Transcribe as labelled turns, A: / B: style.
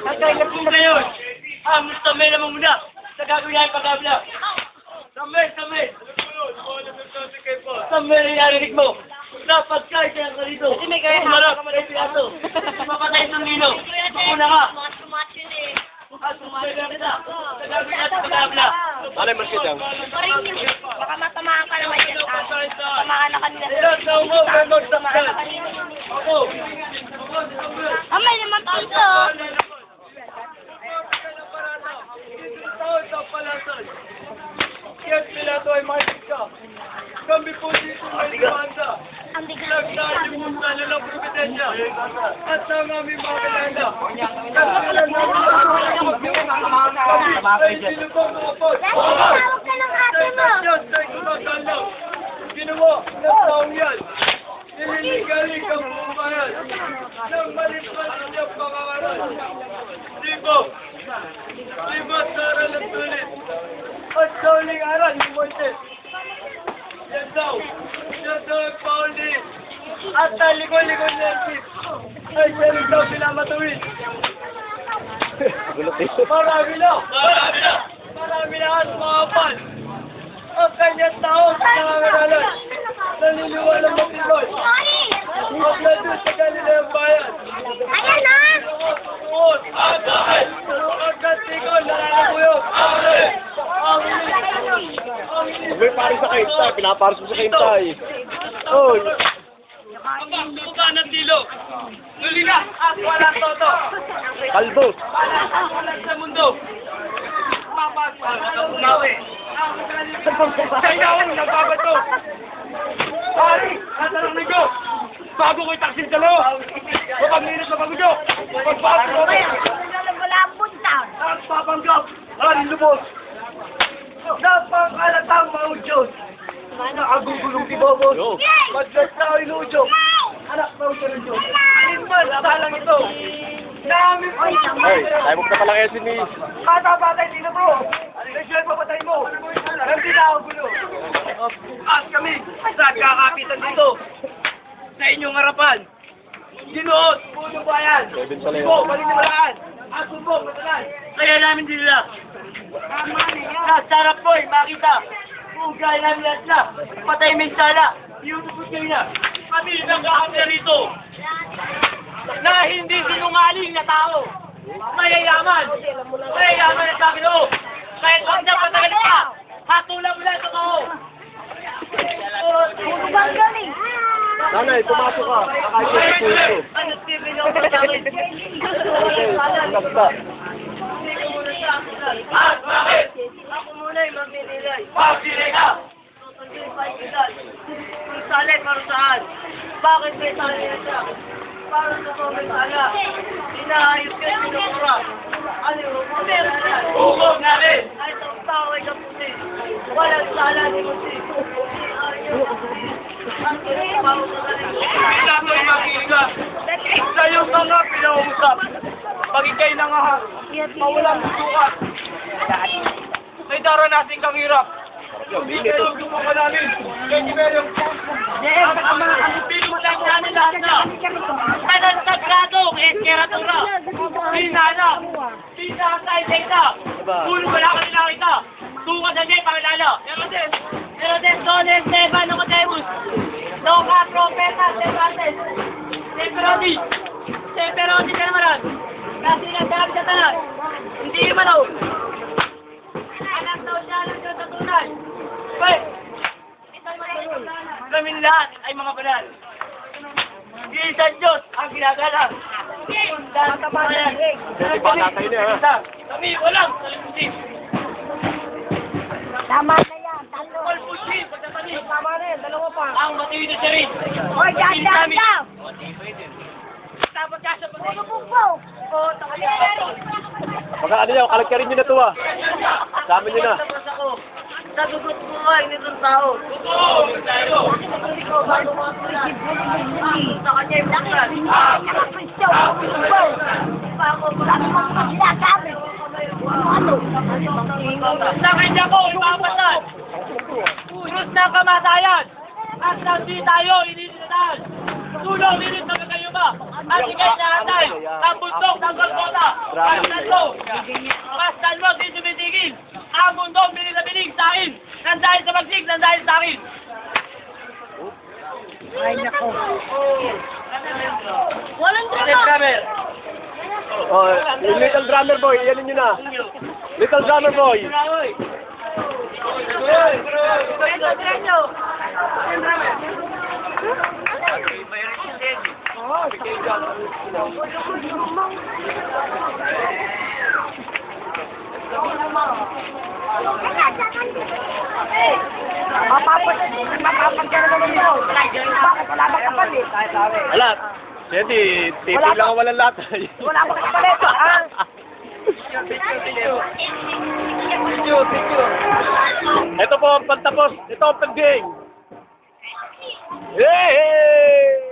A: Nagkailap mo ngayon. Tamay naman muna. Sa gagawin namin pag-abla. Tamay. Tamay na narinig mo. Dapat kahit kaya ka dito.
B: Kasi may kaya hawak ka
A: Marap, pinato. Mapatay ng lino. Una ka. Sumayo kita. Sa gagawin natin pag-abla.
C: Ano yung masjid yan?
B: Baka matamaan ka naman yan. Tamaan na kanila.
A: Ako.
B: Amay naman tayo.
A: Yes, Pilato ay mahigit ka. Kami po dito may demanda.
B: Ang bigat.
A: Nagsalimos na nilang propetensya. At sa aming mga kalanda. Ay sinubang mga pot.
B: Tawag ka ng ate mo.
A: Diyos ay kumakal lang. Ginawa ng taong yan. Nililigalig ang buong bayan. Nang malit-malit niyang pangangaral. Libo sa aral at tulit. At sa uling aral ni Moises. Yan daw ang pauli. At talikol-likol niya ang tip. Ay siya rin daw pinamatuwid. Marami na at mga pan. Ang kanyang taong nangangaralan. Naniniwalang matibay. Huwag na doon sa kanilang bayan.
B: Ayan na.
A: Agad ikaw, nalalabuyog.
C: May paring sa kaintay, pinaparos mo sa kaintay. Oy!
A: Ang buka ng dilo. Nuli na at walang toto.
C: Kalbo!
A: Walang sa mundo. Umawi. Sa inawang nagbabato. Pari, natanong na ko. Bago ko'y taksil ka lo. Kapag minus na bago ko. Pagbago ko.
B: Wala ang punta.
A: Ang papanggap. Ang lubos. Napakalatang maudyos. Nakagugulong si Bobos.
C: Yo.
A: Madlas na ako inudyos. Anak na udyos ng Diyos. Alinman, salang ito. Namin po.
C: Ay, tayo mo na pala kaya si Miss.
A: Patay dito bro. Nag-share papatay mo. Hindi na ako gulo. At kami, nagkakapitan dito. Sa inyong harapan. Ginuot, puno bayan.
C: Kevin Saleo.
A: Subo, paniniwalaan. At sumbong, matalan. Kaya namin din nila. Sarap boy, makita. Ugay namin lahat na. Patay mensala. Iutugot kayo na. Kami nagkakapya rito. Na hindi sinungaling na tao. Mayayaman. Mayayaman ang sabi noo. Kahit wag na patagal pa. Hatulang mo lang sa tao.
B: Bang galing.
C: Nanay, pumasok ka. Nakakita sa puso.
A: Ano Steve, yung pagkakin?
C: Basta.
A: At bakit? Ako muna yung magbinilay. Magbinilay ka! Kung sali, para saan? Bakit may sali na siya? Para sa may sala. Inaayos kayo sinukura. Ano yung hukom natin? Hukom natin! Ay, itong tao ay kaputi. Walang sala ni Musi. Pilato ay makinig ka. Sa'yo ka nga pinausap. Pag ikay na nga, mawalang sukat. May daranasin kang hirap. Hindi kayo gumawa namin. Kaya di meron yung ang pilot lang namin lahat na. Tanang sagrado, eskeratura. Pinana. Pinatay data. Pulo wala ka nila kita. Tunga na niya, pangilala. Herodes, Don Esteban, Nicodemus. Loka, Propeta, Cervantes. Seperoni ka naman. Kasi nagsabi sa tanan. Hindi naman ako. Anak daw siya lang sa tunay. Wait! Kaming lahat ay mga banal. Isang Diyos ang ginagalang. Sundan sa bayan. Kami walang salimutin.
B: Tama na yan.
A: All pushing, pagtatanim.
B: Tama na yan. Dalawa pa.
A: Ang matiwid na siya rin.
B: Oy, dyan.
A: Dapat kasya pa rin.
B: Bugbo.
A: Oo, takalimutan.
C: Baka ano nyo, kalagkarin nyo na to ah. Dami nyo na.
A: Sa dugot buhay nitong tao. Oo, tayo. Ikaw, bago mga tulan. Sa kanya yung bukan.
B: Nakaprisyo. Bugbo. Ako, sabi mo kung sinasabi. Ano?
A: Sa kanya ko, ipapatan. Krus na kamatayan. At hindi tayo ininitahan. Tulong, ininit na kayo ba? Matigay na atay. Ang bundok ng Golgota. Pastan mo, di tumitigil. Ang bundok, binig na binig sa akin. Nandahil sa pagsig, nandahil sa akin.
B: Walang drama.
C: Oh, yung little drummer boy, yan nyo na. Little drummer boy. Wala. Hindi, tipid lang ang walang latay.
B: Wala pa kapalit.
C: Ito po ang pagtapos. Ito ang pag-game. Hey!